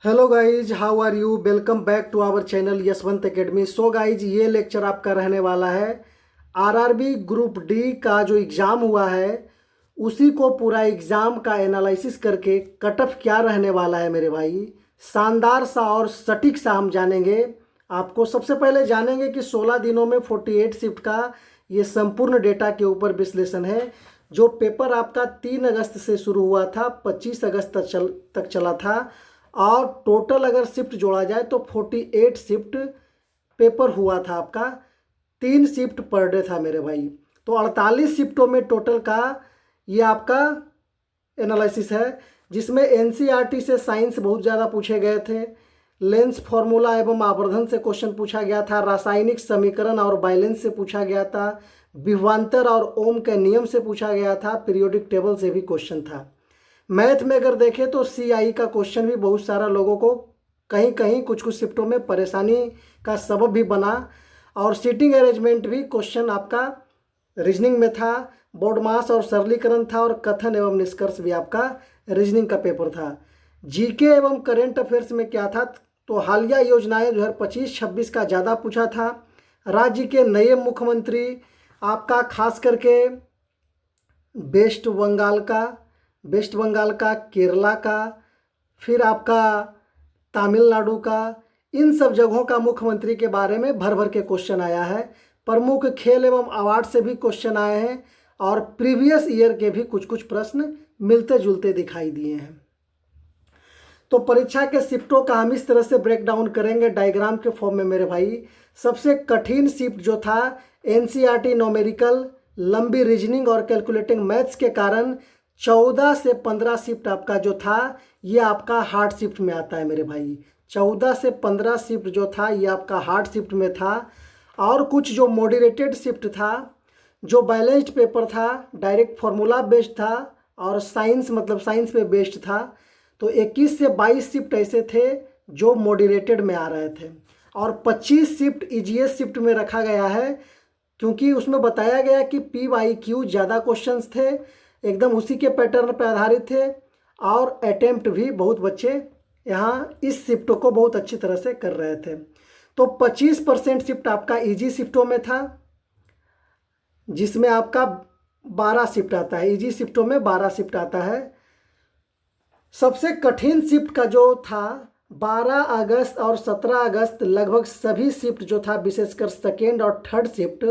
Hello guys, how are you? Welcome back to our channel Yashwant academy. So guys, ये lecture आपका रहने वाला है आरआरबी ग्रुप डी का जो एग्ज़ाम हुआ है उसी को पूरा एग्ज़ाम का एनालिसिस करके कट ऑफ क्या रहने वाला है मेरे भाई। शानदार सा और सटीक सा हम जानेंगे। आपको सबसे पहले जानेंगे कि 16 दिनों में 48 शिफ्ट का ये संपूर्ण डेटा के ऊपर विश्लेषण है। जो पेपर आपका 3 अगस्त से शुरू हुआ था, 25 अगस्त तक चला था। और टोटल अगर शिफ्ट जोड़ा जाए तो 48 शिफ्ट पेपर हुआ था आपका। 3 शिफ्ट पर डे था मेरे भाई। तो 48 शिफ्टों में टोटल का ये आपका एनालिसिस है, जिसमें एनसीईआरटी से साइंस बहुत ज़्यादा पूछे गए थे। लेंस फार्मूला एवं आवर्धन से क्वेश्चन पूछा गया था। रासायनिक समीकरण और बैलेंस से पूछा गया था। विभवांतर और ओम के नियम से पूछा गया था। पीरियोडिक टेबल से भी क्वेश्चन था। मैथ में अगर देखें तो सीआई का क्वेश्चन भी बहुत सारा लोगों को कहीं कहीं कुछ कुछ शिफ्टों में परेशानी का सबब भी बना। और सीटिंग अरेंजमेंट भी क्वेश्चन आपका रीजनिंग में था। बोर्ड मास और सरलीकरण था, और कथन एवं निष्कर्ष भी आपका रीजनिंग का पेपर था। जीके एवं करेंट अफेयर्स में क्या था, तो हालिया योजनाएं 2025-26 का ज़्यादा पूछा था। राज्य के नए मुख्यमंत्री आपका खास करके वेस्ट बंगाल का केरला का, फिर आपका तमिलनाडु का, इन सब जगहों का मुख्यमंत्री के बारे में भर भर के क्वेश्चन आया है। प्रमुख खेल एवं अवार्ड से भी क्वेश्चन आए हैं, और प्रीवियस ईयर के भी कुछ कुछ प्रश्न मिलते जुलते दिखाई दिए हैं। तो परीक्षा के शिफ्टों का हम इस तरह से ब्रेक डाउन करेंगे डायग्राम के फॉर्म में मेरे भाई। सबसे कठिन शिफ्ट जो था एनसीईआरटी न्यूमेरिकल, लंबी रीजनिंग और कैलकुलेटिंग मैथ्स के कारण 14 से 15 शिफ्ट आपका जो था ये आपका हार्ड शिफ्ट में आता है मेरे भाई। 14 से 15 शिफ्ट जो था ये आपका हार्ड शिफ्ट में था। और कुछ जो मॉडरेटेड शिफ्ट था, जो बैलेंस्ड पेपर था, डायरेक्ट फार्मूला बेस्ड था, और साइंस मतलब साइंस पे बेस्ड था। तो 21 से 22 शिफ्ट ऐसे थे जो मॉडरेटेड में आ रहे थे। और 25 शिफ्ट ईजीएस शिफ्ट में रखा गया है, क्योंकि उसमें बताया गया कि पी वाई क्यू ज़्यादा क्वेश्चंस थे, एकदम उसी के पैटर्न पर आधारित थे। और अटेम्प्ट भी बहुत बच्चे यहाँ इस शिफ्ट को बहुत अच्छी तरह से कर रहे थे। तो 25% शिफ्ट आपका इजी शिफ्टों में था, जिसमें आपका 12 शिफ्ट आता है। इजी शिफ्टों में 12 शिफ्ट आता है। सबसे कठिन शिफ्ट का जो था 12 अगस्त और 17 अगस्त, लगभग सभी शिफ्ट जो था, विशेषकर सेकेंड और थर्ड शिफ्ट।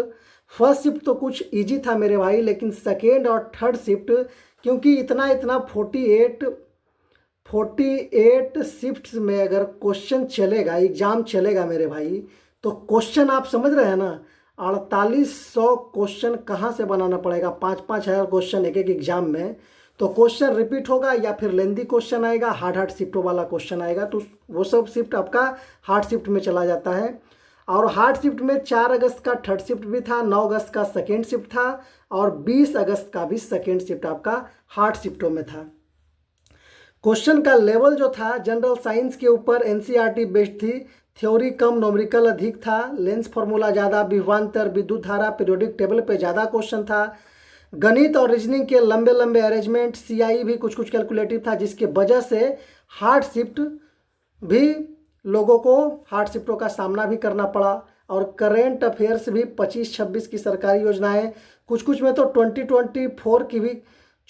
फर्स्ट शिफ्ट तो कुछ इजी था मेरे भाई, लेकिन सेकेंड और थर्ड शिफ्ट, क्योंकि इतना इतना 48 शिफ्ट्स में अगर क्वेश्चन चलेगा, एग्जाम चलेगा मेरे भाई, तो क्वेश्चन आप समझ रहे हैं ना, 4800 क्वेश्चन कहाँ से बनाना पड़ेगा। 5-5 हज़ार क्वेश्चन एक एक एग्जाम में। तो क्वेश्चन रिपीट होगा या फिर लेंदी क्वेश्चन आएगा, हार्ड हार्ड शिफ्टों वाला क्वेश्चन आएगा। तो वो सब शिफ्ट आपका हार्ड शिफ्ट में चला जाता है। और हार्ड शिफ्ट में 4 अगस्त का थर्ड शिफ्ट भी था, 9 अगस्त का सेकेंड शिफ्ट था, और 20 अगस्त का भी सेकेंड शिफ्ट आपका हार्ड शिफ्टों में था। क्वेश्चन का लेवल जो था जनरल साइंस के ऊपर एनसीईआरटी बेस्ड थी। थ्योरी कम, न्यूमेरिकल अधिक था। लेंस फार्मूला ज़्यादा, विभवांतर, विद्युत धारा, पीरियोडिक टेबल पे ज़्यादा क्वेश्चन था। गणित और रीजनिंग के लंबे लंबे अरेंजमेंट, सीआई भी कुछ कुछ कैलकुलेटिव था, जिसके वजह से हार्ड शिफ्ट भी लोगों को हार्ड शिफ्टों का सामना भी करना पड़ा। और करेंट अफेयर्स भी 25-26 की सरकारी योजनाएं, कुछ कुछ में तो 2024 की भी,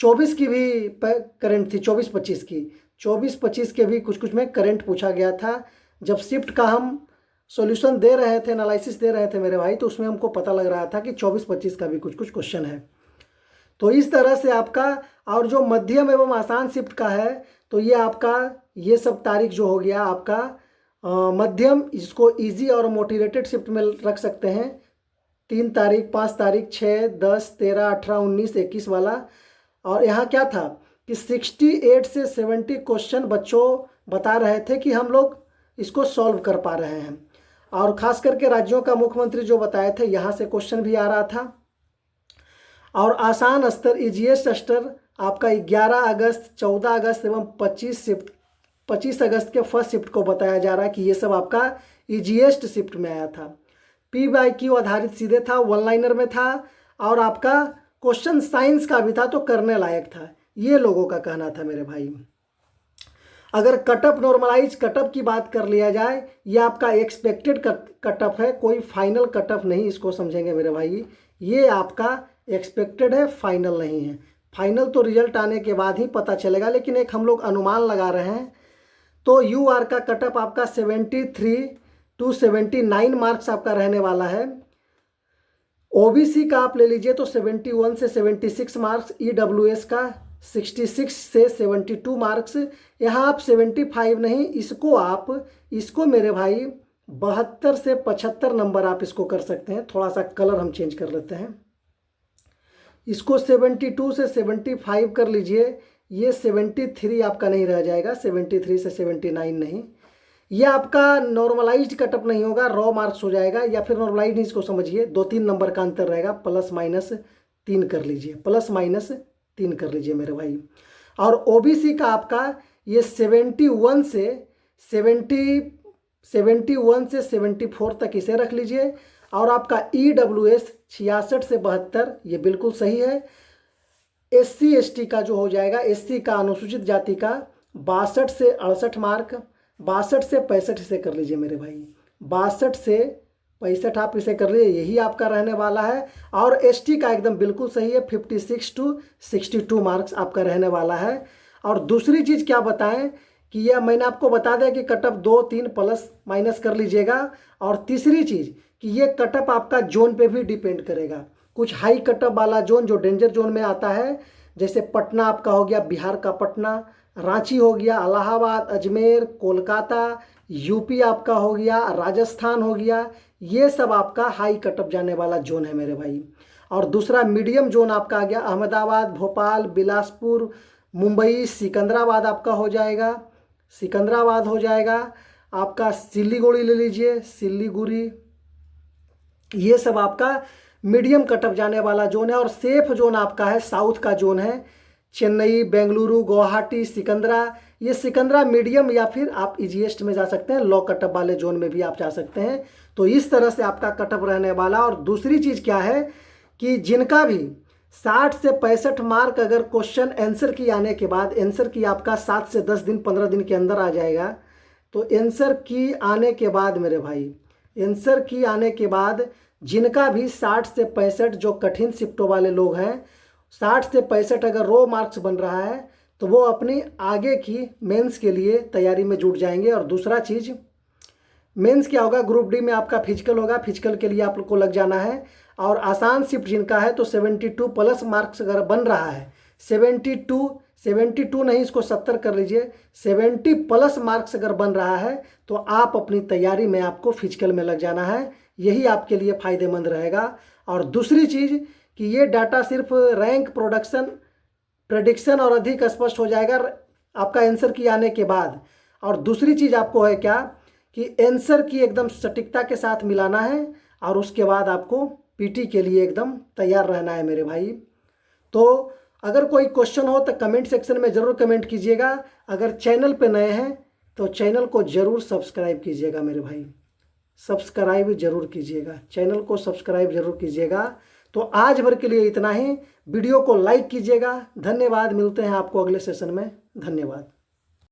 24 की भी करंट थी, 24-25 की, 24-25 के भी कुछ कुछ में करंट पूछा गया था। जब शिफ्ट का हम सॉल्यूशन दे रहे थे, एनालिसिस दे रहे थे मेरे भाई, तो उसमें हमको पता लग रहा था कि 24-25 का भी कुछ कुछ क्वेश्चन है। तो इस तरह से आपका, और जो मध्यम एवं आसान शिफ्ट का है, तो ये आपका ये सब तारीख जो हो गया आपका मध्यम, इसको इजी और मोटिवेटेड शिफ्ट में रख सकते हैं। 3 तारीख, 5 तारीख, 6, 10, 13, 18, 19, 21 वाला। और यहाँ क्या था कि 68 से 70 क्वेश्चन बच्चों बता रहे थे कि हम लोग इसको सॉल्व कर पा रहे हैं। और ख़ास करके राज्यों का मुख्यमंत्री जो बताए थे, यहाँ से क्वेश्चन भी आ रहा था। और आसान स्तर इजीएस्ट स्तर आपका 11 अगस्त, 14 अगस्त एवं 25 अगस्त के फर्स्ट शिफ्ट को बताया जा रहा है कि ये सब आपका इजीएस्ट शिफ्ट में आया था। पी बाई क्यू आधारित सीधे था, वन लाइनर में था, और आपका क्वेश्चन साइंस का भी था, तो करने लायक था, ये लोगों का कहना था मेरे भाई। अगर कटअप नॉर्मलाइज कटअप की बात कर लिया जाए, ये आपका एक्सपेक्टेड कटअप है, कोई फाइनल कटअप नहीं इसको समझेंगे मेरे भाई। ये आपका एक्सपेक्टेड है, फाइनल नहीं है। फाइनल तो रिजल्ट आने के बाद ही पता चलेगा, लेकिन एक हम लोग अनुमान लगा रहे हैं। तो UR का कटअप आपका 73 to 79 मार्क्स आपका रहने वाला है। OBC का आप ले लीजिए तो 71 से 76 मार्क्स, EWS का 66 से 72 मार्क्स। यहाँ आप 75 नहीं, इसको मेरे भाई 72 से 75 नंबर आप इसको कर सकते हैं। थोड़ा सा कलर हम चेंज कर लेते हैं, इसको 72 से 75 कर लीजिए। ये 73 आपका नहीं रह जाएगा, 73 से 79 नहीं। ये आपका नॉर्मलाइज्ड कटअप नहीं होगा, रॉ मार्क्स हो जाएगा, या फिर नॉर्मलाइज्ड नहीं, इसको समझिए 2-3 नंबर का अंतर रहेगा, +-3 कर लीजिए, +-3 कर लीजिए मेरे भाई। और OBC का आपका ये 71 से 74 तक इसे रख लीजिए। और आपका EWS 66 से 72, ये बिल्कुल सही है। SC ST का जो हो जाएगा, SC का अनुसूचित जाति का 62 से 68 मार्क, 62 से 65 इसे कर लीजिए मेरे भाई, 62 से 65 आप इसे कर लीजिए, यही आपका रहने वाला है। और ST का एकदम बिल्कुल सही है, 56 to 62 मार्क्स आपका रहने वाला है। और दूसरी चीज़ क्या बताएं कि यह मैंने आपको बता दिया कि कटअप 2-3 प्लस माइनस कर लीजिएगा। और तीसरी चीज़ कि ये कटअप आपका जोन पे भी डिपेंड करेगा। कुछ हाई कटअप वाला जोन जो डेंजर जोन में आता है, जैसे पटना आपका हो गया, बिहार का पटना, रांची हो गया, इलाहाबाद, अजमेर, कोलकाता, UP आपका हो गया, राजस्थान हो गया, ये सब आपका हाई कटअप जाने वाला जोन है मेरे भाई। और दूसरा मीडियम जोन आपका आ गया अहमदाबाद, भोपाल, बिलासपुर, मुंबई, सिकंदराबाद आपका हो जाएगा, सिकंदराबाद हो जाएगा आपका, सिलीगुड़ी ले लीजिए, सिलीगुड़ी, ये सब आपका मीडियम कटअप जाने वाला जोन है। और सेफ जोन आपका है, साउथ का जोन है, चेन्नई, बेंगलुरु, गुवाहाटी, सिकंदरा, ये सिकंदरा मीडियम, या फिर आप ईजीएस्ट में जा सकते हैं, लो कटअप वाले जोन में भी आप जा सकते हैं। तो इस तरह से आपका कटअप रहने वाला। और दूसरी चीज़ क्या है कि जिनका भी 60 से 65 मार्क अगर क्वेश्चन आंसर की आने के बाद, आंसर की आपका 7 से 10 दिन 15 दिन के अंदर आ जाएगा। तो आंसर की आने के बाद मेरे भाई, आंसर की आने के बाद जिनका भी 60 से 65 जो कठिन शिफ्टों वाले लोग हैं, 60 से 65 अगर रो मार्क्स बन रहा है तो वो अपनी आगे की मेंस के लिए तैयारी में जुट जाएंगे। और दूसरा चीज़, मेंस क्या होगा, ग्रुप डी में आपका फिजिकल होगा, फिजिकल के लिए आप लोग को लग जाना है। और आसान शिफ्ट जिनका है तो 72 प्लस मार्क्स अगर बन रहा है, 72 नहीं, इसको 70 कर लीजिए, 70 प्लस मार्क्स अगर बन रहा है तो आप अपनी तैयारी में आपको फिजिकल में लग जाना है, यही आपके लिए फ़ायदेमंद रहेगा। और दूसरी चीज़ कि ये डाटा सिर्फ रैंक प्रेडिक्शन और अधिक स्पष्ट हो जाएगा आपका आंसर की आने के बाद। और दूसरी चीज़ आपको है क्या कि आंसर की एकदम सटीकता के साथ मिलाना है, और उसके बाद आपको PT के लिए एकदम तैयार रहना है मेरे भाई। तो अगर कोई क्वेश्चन हो तो कमेंट सेक्शन में ज़रूर कमेंट कीजिएगा। अगर चैनल पे नए हैं तो चैनल को ज़रूर सब्सक्राइब कीजिएगा मेरे भाई, सब्सक्राइब जरूर कीजिएगा, चैनल को सब्सक्राइब जरूर कीजिएगा। तो आज भर के लिए इतना ही, वीडियो को लाइक कीजिएगा। धन्यवाद, मिलते हैं आपको अगले सेशन में, धन्यवाद।